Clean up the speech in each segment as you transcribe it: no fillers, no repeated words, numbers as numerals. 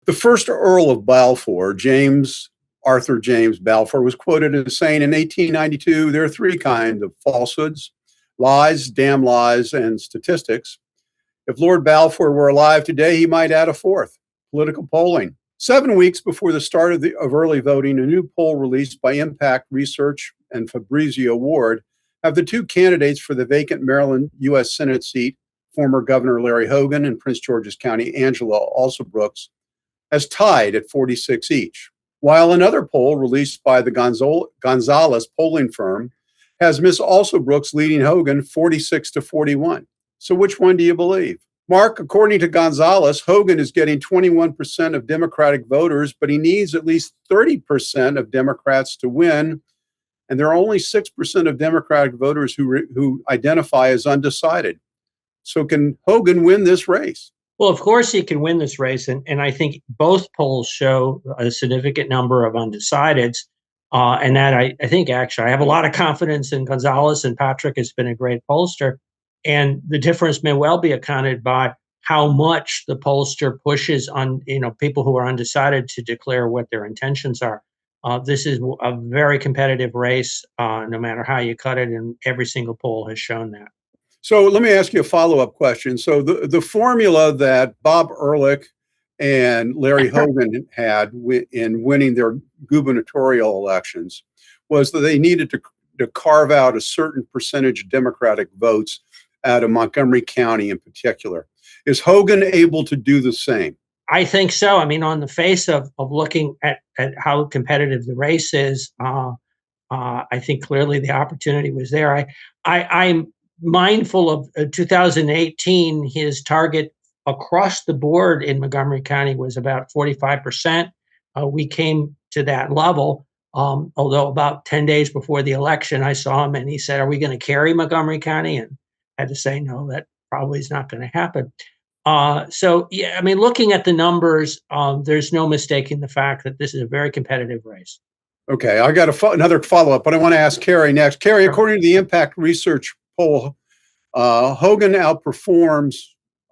The first Earl of Balfour, James Arthur James Balfour, was quoted as saying in 1892, there are three kinds of falsehoods: lies, damn lies, and statistics. If Lord Balfour were alive today, he might add a fourth: political polling. 7 weeks before the start of early voting, a new poll released by Impact Research and Fabrizio Ward have the two candidates for the vacant Maryland U.S. Senate seat, former Governor Larry Hogan and Prince George's County Angela Alsobrooks, as tied at 46 each, while another poll released by the Gonzalez polling firm has Miss Alsobrooks leading Hogan 46-41. So which one do you believe? Mark, according to Gonzalez, Hogan is getting 21% of Democratic voters, but he needs at least 30% of Democrats to win. And there are only 6% of Democratic voters who identify as undecided. So can Hogan win this race? Well, of course he can win this race. And I think both polls show a significant number of undecideds. And that I think actually I have a lot of confidence in Gonzalez, and Patrick has been a great pollster. And the difference may well be accounted by how much the pollster pushes on, people who are undecided to declare what their intentions are. This is a very competitive race, no matter how you cut it, and every single poll has shown that. So let me ask you a follow-up question. So the formula that Bob Ehrlich and Larry Hogan had in winning their gubernatorial elections was that they needed to carve out a certain percentage of Democratic votes out of Montgomery County in particular. Is Hogan able to do the same? I think so. I mean, on the face of looking at how competitive the race is, I think clearly the opportunity was there. I'm mindful of 2018, his target across the board in Montgomery County was about 45%. We came to that level, although about 10 days before the election, I saw him and he said, "Are we going to carry Montgomery County?" And I had to say, no, that probably is not going to happen. So, yeah, I mean, looking at the numbers, there's no mistaking the fact that this is a very competitive race. Okay, I got another follow-up, but I want to ask Cary next. Cary, according to the Impact Research poll, Hogan outperforms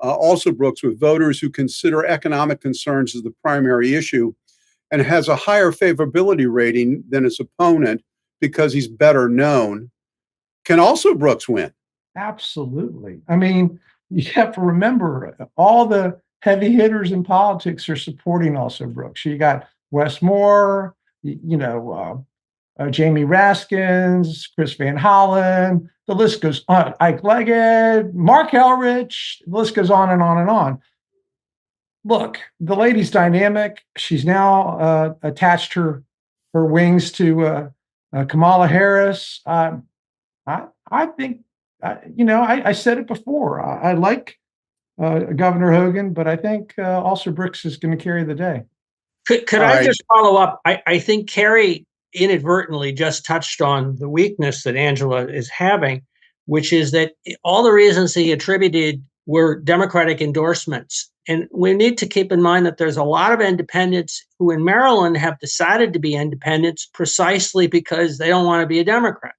Alsobrooks with voters who consider economic concerns as the primary issue and has a higher favorability rating than his opponent because he's better known. Can Alsobrooks win? Absolutely. I mean, you have to remember all the heavy hitters in politics are supporting Alsobrooks. You got Wes Moore, Jamie Raskins, Chris Van Hollen, the list goes on. Ike Leggett, Mark Elrich, the list goes on and on and on. Look, the lady's dynamic. She's now attached her wings to Kamala Harris. I think, I said it before. I like Governor Hogan, but I think Alsobrooks is going to carry the day. Could I just follow up? I think Cary inadvertently just touched on the weakness that Angela is having, which is that all the reasons he attributed were Democratic endorsements. And we need to keep in mind that there's a lot of independents who in Maryland have decided to be independents precisely because they don't want to be a Democrat.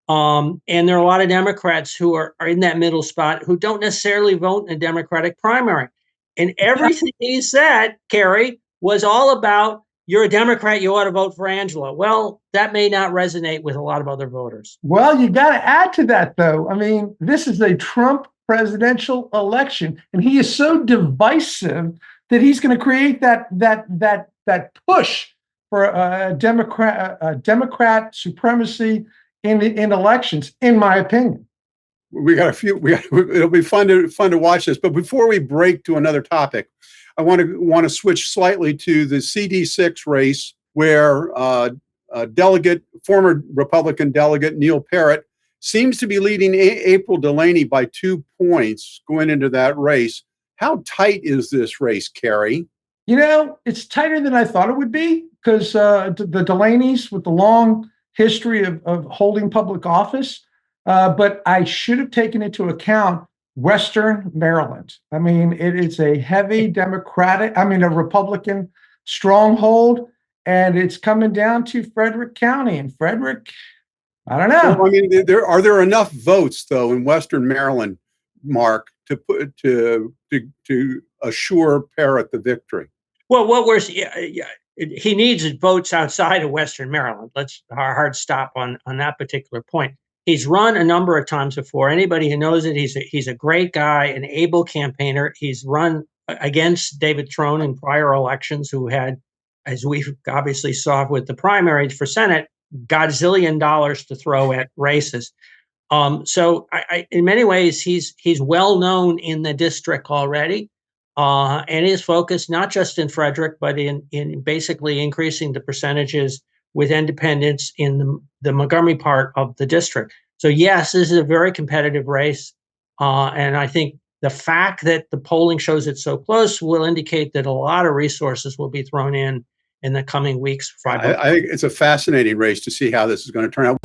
And there are a lot of Democrats who are in that middle spot who don't necessarily vote in a Democratic primary. And everything he said, Cary, was all about, you're a Democrat, you ought to vote for Angela. Well, that may not resonate with a lot of other voters. Well, you got to add to that, though. I mean, this is a Trump presidential election, and he is so divisive that he's going to create that push for Democrat supremacy in elections, in my opinion. We got a few. It'll be fun to watch this. But before we break to another topic, I want to switch slightly to the CD6 race, where former Republican delegate Neil Parrott seems to be leading April Delaney by 2 points going into that race. How tight is this race, Cary? It's tighter than I thought it would be because the Delaney's with the long history of holding public office, but I should have taken into account Western Maryland. I mean, it's a heavy a Republican stronghold, and it's coming down to Frederick County. And Frederick, I don't know. Well, I mean, are there enough votes though in Western Maryland, Mark, to assure Parrott the victory? Well, he needs votes outside of Western Maryland. Let's hard stop on that particular point. He's run a number of times before. Anybody who knows it, he's a great guy, an able campaigner. He's run against David Trone in prior elections, who had, as we obviously saw with the primaries for Senate, godzillion dollars to throw at races. So in many ways, he's well known in the district already. And is focused not just in Frederick, but in basically increasing the percentages with independents in the Montgomery part of the district. So yes, this is a very competitive race. And I think the fact that the polling shows it so close will indicate that a lot of resources will be thrown in the coming weeks. I think it's a fascinating race to see how this is going to turn out.